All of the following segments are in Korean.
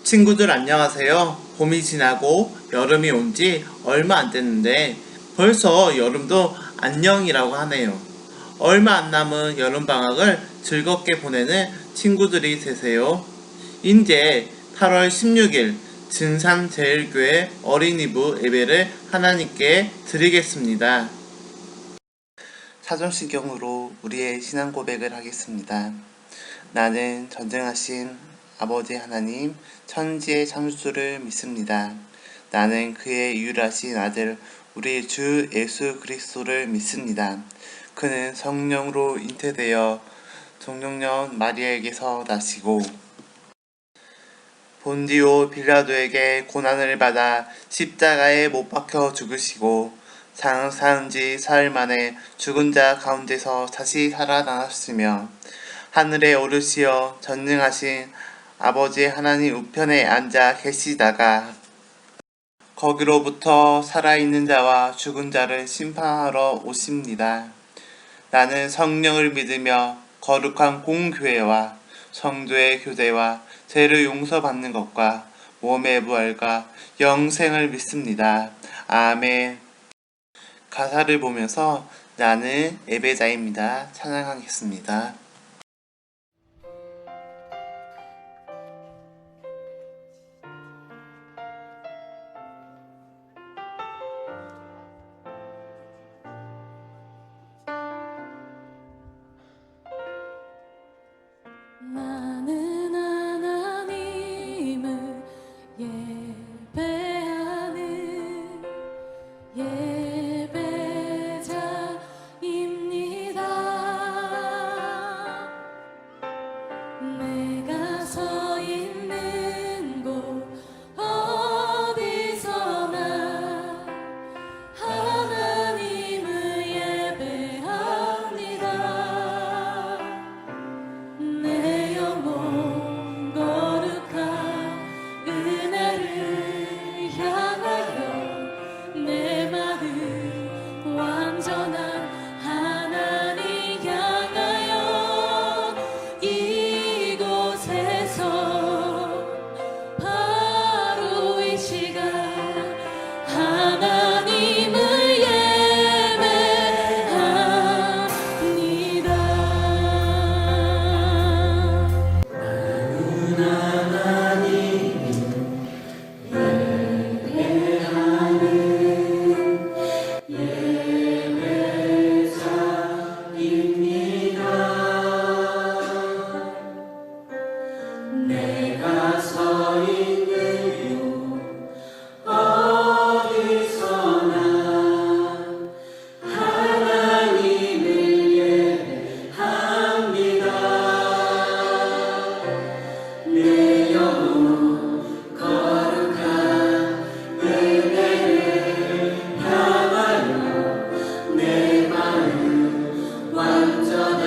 친구들 안녕하세요. 봄이 지나고 여름이 온 지 얼마 안 됐는데 벌써 여름도 안녕이라고 하네요. 얼마 안 남은 여름방학을 즐겁게 보내는 친구들이 되세요. 이제 8월 16일 진산제일교회 어린이부 예배를 하나님께 드리겠습니다. 사전시경으로 우리의 신앙 고백을 하겠습니다. 나는 전쟁하신 아버지 하나님, 천지의 창조주를 믿습니다. 나는 그의 유일하신 아들, 우리 주 예수 그리스도를 믿습니다. 그는 성령으로 잉태되어 동정녀 마리아에게서 나시고 본디오 빌라도에게 고난을 받아 십자가에 못 박혀 죽으시고 사는 지 사흘 만에 죽은 자 가운데서 다시 살아나셨으며 하늘에 오르시어 전능하신 아버지 하나님 우편에 앉아 계시다가 거기로부터 살아있는 자와 죽은 자를 심판하러 오십니다. 나는 성령을 믿으며 거룩한 공교회와 성도의 교제와 죄를 용서받는 것과 몸의 부활과 영생을 믿습니다. 아멘. 가사를 보면서 나는 예배자입니다. 찬양하겠습니다. 나는 하나님을 예배하는 예배자입니다. 내가 서 있는 곳 어디서나 하나님을 예배합니다. 내 영혼 거룩한 은혜를 향하여 내 마음 완전한 하나님 향하여 이곳에서 바로 이 시간 하나님을 예배합니다. 내가 서 있는 곳 어디서나 하나님을 예배합니다. 내 영혼 거룩한 은혜를 향하여 내 마음 완전한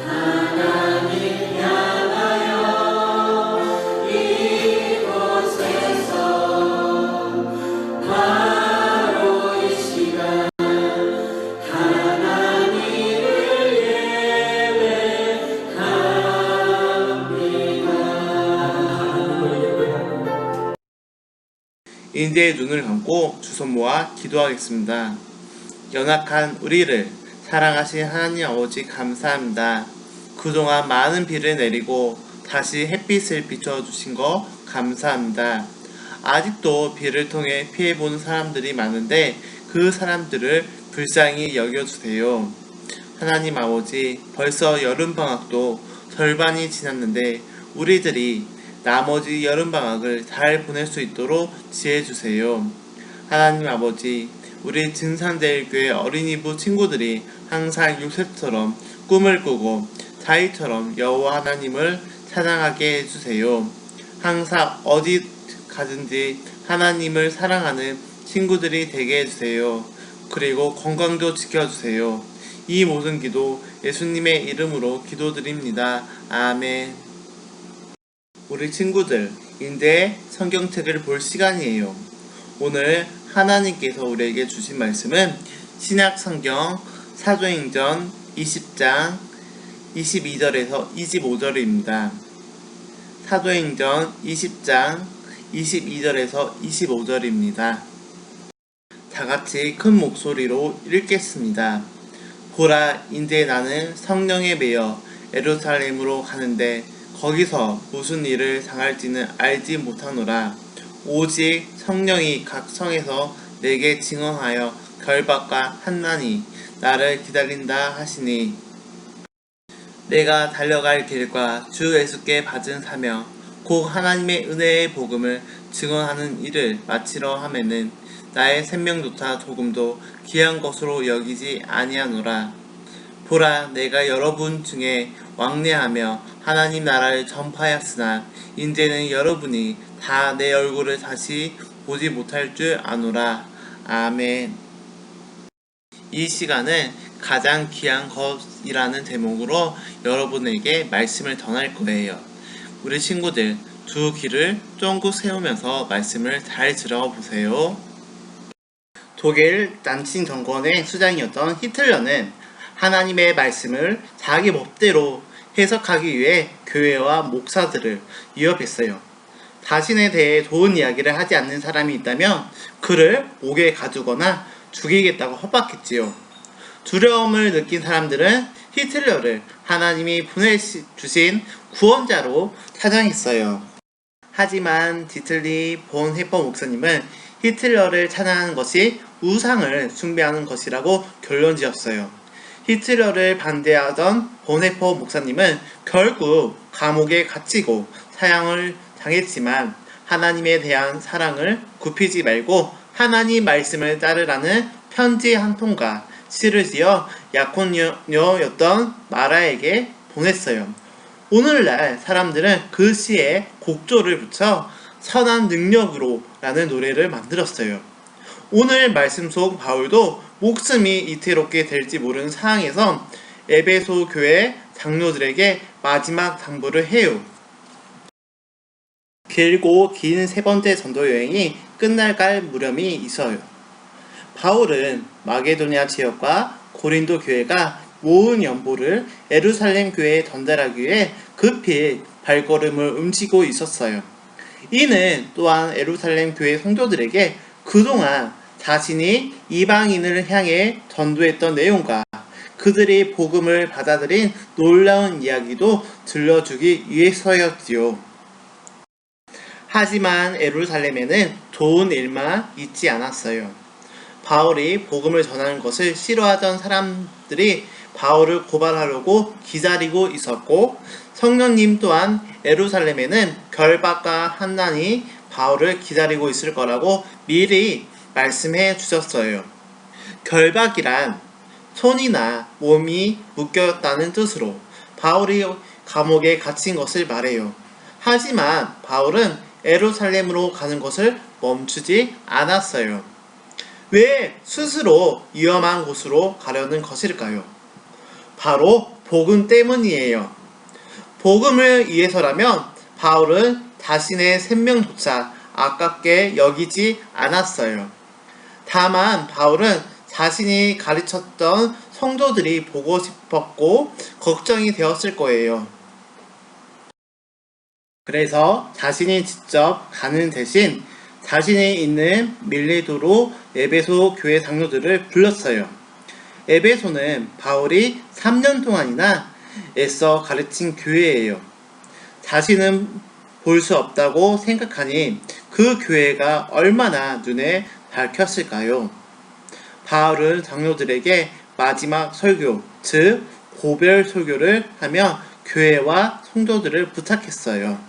하나님 향하여 이곳에서 바로 이 시간 하나님을 예배합니다. 인대의 눈을 감고 두 손 모아 기도하겠습니다. 연약한 우리를 사랑하신 하나님 아버지 감사합니다. 그동안 많은 비를 내리고 다시 햇빛을 비춰주신 거 감사합니다. 아직도 비를 통해 피해보는 사람들이 많은데 그 사람들을 불쌍히 여겨주세요. 하나님 아버지, 벌써 여름방학도 절반이 지났는데 우리들이 나머지 여름방학을 잘 보낼 수 있도록 지혜주세요. 하나님 아버지, 우리 진산제일교회 어린이부 친구들이 항상 요셉처럼 꿈을 꾸고 다윗처럼 여호와 하나님을 찬양하게 해주세요. 항상 어디 가든지 하나님을 사랑하는 친구들이 되게 해주세요. 그리고 건강도 지켜주세요. 이 모든 기도 예수님의 이름으로 기도드립니다. 아멘. 우리 친구들, 이제 성경책을 볼 시간이에요. 오늘 하나님께서 우리에게 주신 말씀은 신약 성경 사도행전 20장 22절에서 25절입니다. 사도행전 20장 22절에서 25절입니다. 다같이 큰 목소리로 읽겠습니다. 보라, 이제 나는 성령에 매여 예루살렘으로 가는데 거기서 무슨 일을 당할지는 알지 못하노라. 오직 성령이 각 성에서 내게 증언하여 결박과 한난이 나를 기다린다 하시니, 내가 달려갈 길과 주 예수께 받은 사명 곧 하나님의 은혜의 복음을 증언하는 일을 마치려 하면은 나의 생명조차 조금도 귀한 것으로 여기지 아니하노라. 보라, 내가 여러분 중에 왕래하며 하나님 나라를 전파하였으나 이제는 여러분이 다 내 얼굴을 다시 보지 못할 줄 아노라. 아멘. 이 시간은 가장 귀한 것이라는 제목으로 여러분에게 말씀을 전할 거예요. 우리 친구들 두 귀를 쫑긋 세우면서 말씀을 잘 들어보세요. 독일 나치 정권의 수장이었던 히틀러는 하나님의 말씀을 자기 멋대로 해석하기 위해 교회와 목사들을 위협했어요. 자신에 대해 좋은 이야기를 하지 않는 사람이 있다면 그를 옥에 가두거나 죽이겠다고 협박했지요. 두려움을 느낀 사람들은 히틀러를 하나님이 보내주신 구원자로 찬양했어요. 하지만 디틀리 본 헤퍼 목사님은 히틀러를 찬양하는 것이 우상을 숭배하는 것이라고 결론지었어요. 히틀러를 반대하던 본 헤퍼 목사님은 결국 감옥에 갇히고 사형을 당했지만 하나님에 대한 사랑을 굽히지 말고 하나님 말씀을 따르라는 편지 한 통과 시를 지어 약혼녀였던 마라에게 보냈어요. 오늘날 사람들은 그 시에 곡조를 붙여 선한 능력으로 라는 노래를 만들었어요. 오늘 말씀 속 바울도 목숨이 이태롭게 될지 모르는 상황에서 에베소 교회 장로들에게 마지막 당부를 해요. 길고 긴 세 번째 전도 여행이 끝날갈 무렵이 있어요. 바울은 마게도니아 지역과 고린도 교회가 모은 연보를 예루살렘 교회에 전달하기 위해 급히 발걸음을 움직이고 있었어요. 이는 또한 예루살렘 교회 성도들에게 그동안 자신이 이방인을 향해 전도했던 내용과 그들이 복음을 받아들인 놀라운 이야기도 들려주기 위해서였지요. 하지만 예루살렘에는 좋은 일만 있지 않았어요. 바울이 복음을 전하는 것을 싫어하던 사람들이 바울을 고발하려고 기다리고 있었고, 성령님 또한 예루살렘에는 결박과 한난이 바울을 기다리고 있을 거라고 미리 말씀해 주셨어요. 결박이란 손이나 몸이 묶였다는 뜻으로 바울이 감옥에 갇힌 것을 말해요. 하지만 바울은 예루살렘으로 가는 것을 멈추지 않았어요. 왜 스스로 위험한 곳으로 가려는 것일까요? 바로 복음 때문이에요. 복음을 위해서라면 바울은 자신의 생명조차 아깝게 여기지 않았어요. 다만 바울은 자신이 가르쳤던 성도들이 보고 싶었고 걱정이 되었을 거예요. 그래서 자신이 직접 가는 대신 자신이 있는 밀레도로 에베소 교회 장로들을 불렀어요. 에베소는 바울이 3년 동안이나 애써 가르친 교회예요. 자신은 볼 수 없다고 생각하니 그 교회가 얼마나 눈에 밝혔을까요? 바울은 장로들에게 마지막 설교, 즉 고별 설교를 하며 교회와 성도들을 부탁했어요.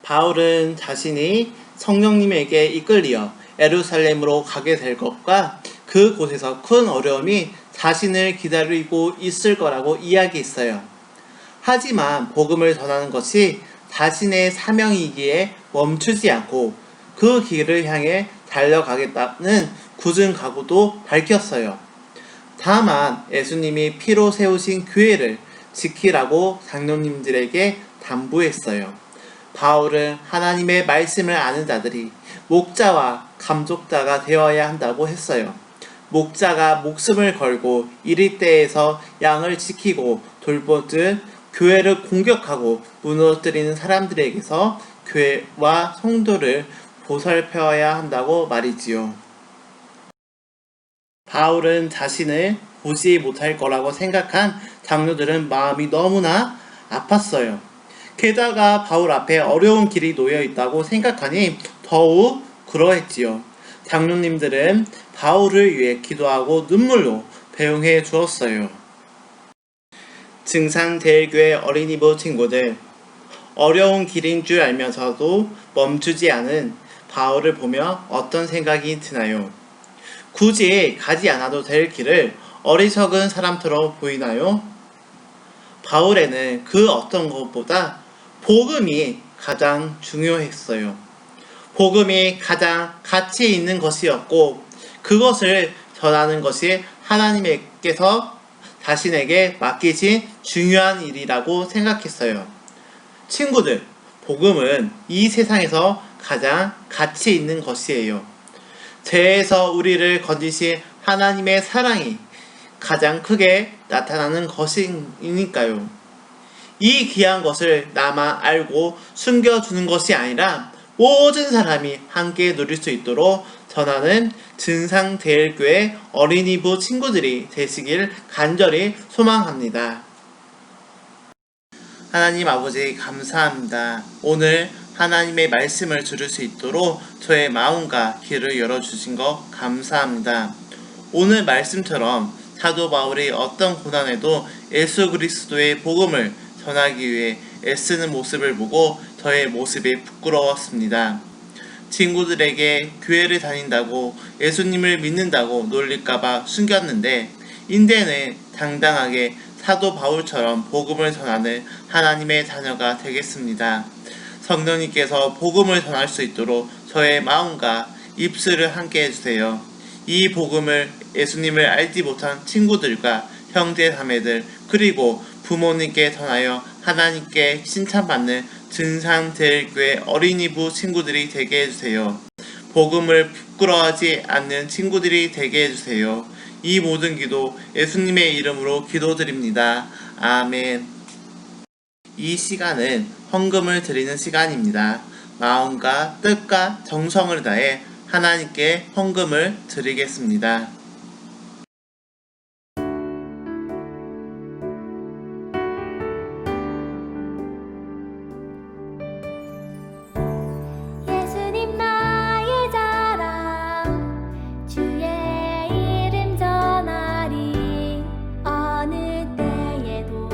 바울은 자신이 성령님에게 이끌리어 예루살렘으로 가게 될 것과 그곳에서 큰 어려움이 자신을 기다리고 있을 거라고 이야기했어요. 하지만 복음을 전하는 것이 자신의 사명이기에 멈추지 않고 그 길을 향해 달려가겠다는 굳은 각오도 밝혔어요. 다만 예수님이 피로 세우신 교회를 지키라고 장로님들에게 당부했어요. 바울은 하나님의 말씀을 아는 자들이 목자와 감독자가 되어야 한다고 했어요. 목자가 목숨을 걸고 이리 때에서 양을 지키고 돌보듯 교회를 공격하고 무너뜨리는 사람들에게서 교회와 성도를 보살펴야 한다고 말이지요. 바울은 자신을 보지 못할 거라고 생각한 장로들은 마음이 너무나 아팠어요. 게다가 바울 앞에 어려운 길이 놓여 있다고 생각하니 더욱 그러했지요. 장로님들은 바울을 위해 기도하고 눈물로 배웅해 주었어요. 증산대일교회 어린이부 친구들, 어려운 길인 줄 알면서도 멈추지 않은 바울을 보며 어떤 생각이 드나요? 굳이 가지 않아도 될 길을 어리석은 사람처럼 보이나요? 바울에는 그 어떤 것보다 복음이 가장 중요했어요. 복음이 가장 가치 있는 것이었고 그것을 전하는 것이 하나님께서 자신에게 맡기신 중요한 일이라고 생각했어요. 친구들, 복음은 이 세상에서 가장 가치 있는 것이에요. 죄에서 우리를 건지신 하나님의 사랑이 가장 크게 나타나는 것이니까요. 이 귀한 것을 나만 알고 숨겨주는 것이 아니라 모든 사람이 함께 누릴 수 있도록 전하는 증산대일교회 어린이부 친구들이 되시길 간절히 소망합니다. 하나님 아버지 감사합니다. 오늘 하나님의 말씀을 들을 수 있도록 저의 마음과 귀를 열어주신 것 감사합니다. 오늘 말씀처럼 사도 바울이 어떤 고난에도 예수 그리스도의 복음을 전하기 위해 애쓰는 모습을 보고 저의 모습이 부끄러웠습니다. 친구들에게 교회를 다닌다고 예수님을 믿는다고 놀릴까봐 숨겼는데 이제는 당당하게 사도 바울처럼 복음을 전하는 하나님의 자녀가 되겠습니다. 성령님께서 복음을 전할 수 있도록 저의 마음과 입술을 함께 해주세요. 이 복음을 예수님을 알지 못한 친구들과 형제 자매들 그리고 부모님께 전하여 하나님께 칭찬받는 증산대일교회 어린이부 친구들이 되게 해주세요. 복음을 부끄러워하지 않는 친구들이 되게 해주세요. 이 모든 기도 예수님의 이름으로 기도드립니다. 아멘. 이 시간은 헌금을 드리는 시간입니다. 마음과 뜻과 정성을 다해 하나님께 헌금을 드리겠습니다. 예수님 나의 자랑 주의 이름 전하리 어느 때에도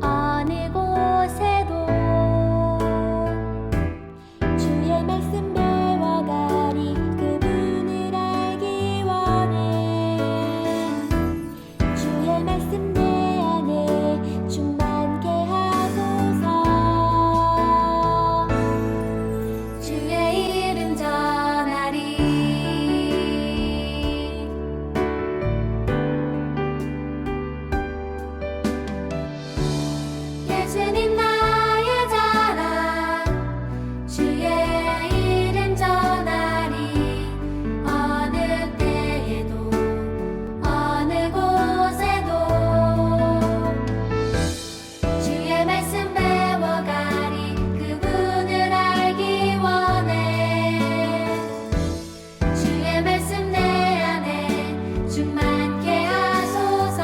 어느 곳에도 주의 말씀 배워가리 그분을 알기 원해 주의 말씀 내 안에 충만케 하소서 주의 이름 전하리 예수님 나의 자랑 주의 이름 전하리 어느 때에도 어느 곳에도 주의 말씀 배워가리 그분을 알기 원해 주의 말씀 내 안에 충만케 하소서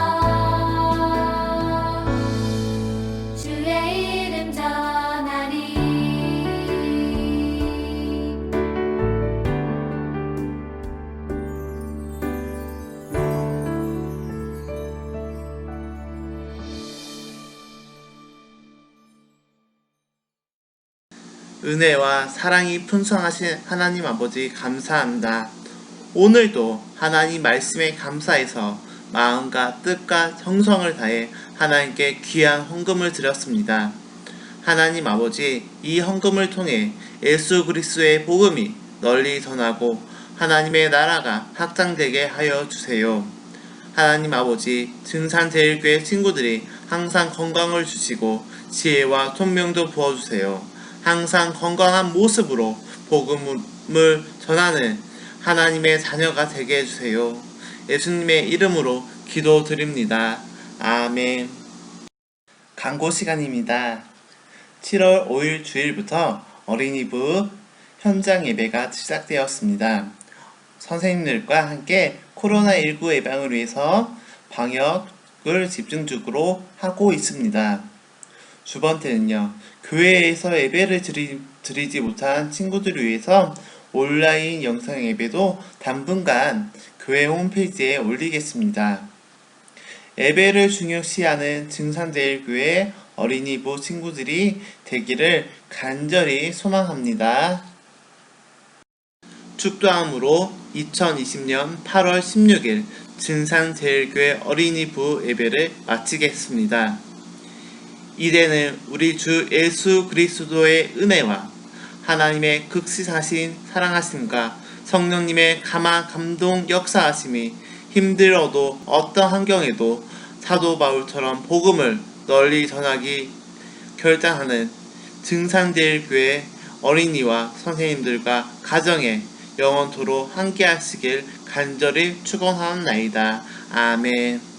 주의 이름 전하리 은혜와 사랑이 풍성하신 하나님 아버지 감사합니다. 오늘도 하나님 말씀에 감사해서 마음과 뜻과 정성을 다해 하나님께 귀한 헌금을 드렸습니다. 하나님 아버지, 이 헌금을 통해 예수 그리스도의 복음이 널리 전하고 하나님의 나라가 확장되게 하여 주세요. 하나님 아버지, 증산대일교회 친구들이 항상 건강을 주시고 지혜와 총명도 부어주세요. 항상 건강한 모습으로 복음을 전하는 하나님의 자녀가 되게 해주세요. 예수님의 이름으로 기도드립니다. 아멘. 광고 시간입니다. 7월 5일 주일부터 어린이부 현장 예배가 시작되었습니다. 선생님들과 함께 코로나19 예방을 위해서 방역을 집중적으로 하고 있습니다. 두 번째는요, 교회에서 예배를 드리지 못한 친구들을 위해서 온라인 영상 예배도 당분간 교회 홈페이지에 올리겠습니다. 예배를 중요시하는 증산제일교회 어린이부 친구들이 되기를 간절히 소망합니다. 축도함으로 2020년 8월 16일 증산제일교회 어린이부 예배를 마치겠습니다. 이제는 우리 주 예수 그리스도의 은혜와 하나님의 극시사신 사랑하심과 성령님의 감화 감동 역사하심이 힘들어도 어떤 환경에도 사도 바울처럼 복음을 널리 전하기 결단하는 증산제일교회 어린이와 선생님들과 가정에 영원토록 함께 하시길 간절히 축원하옵나이다. 아멘.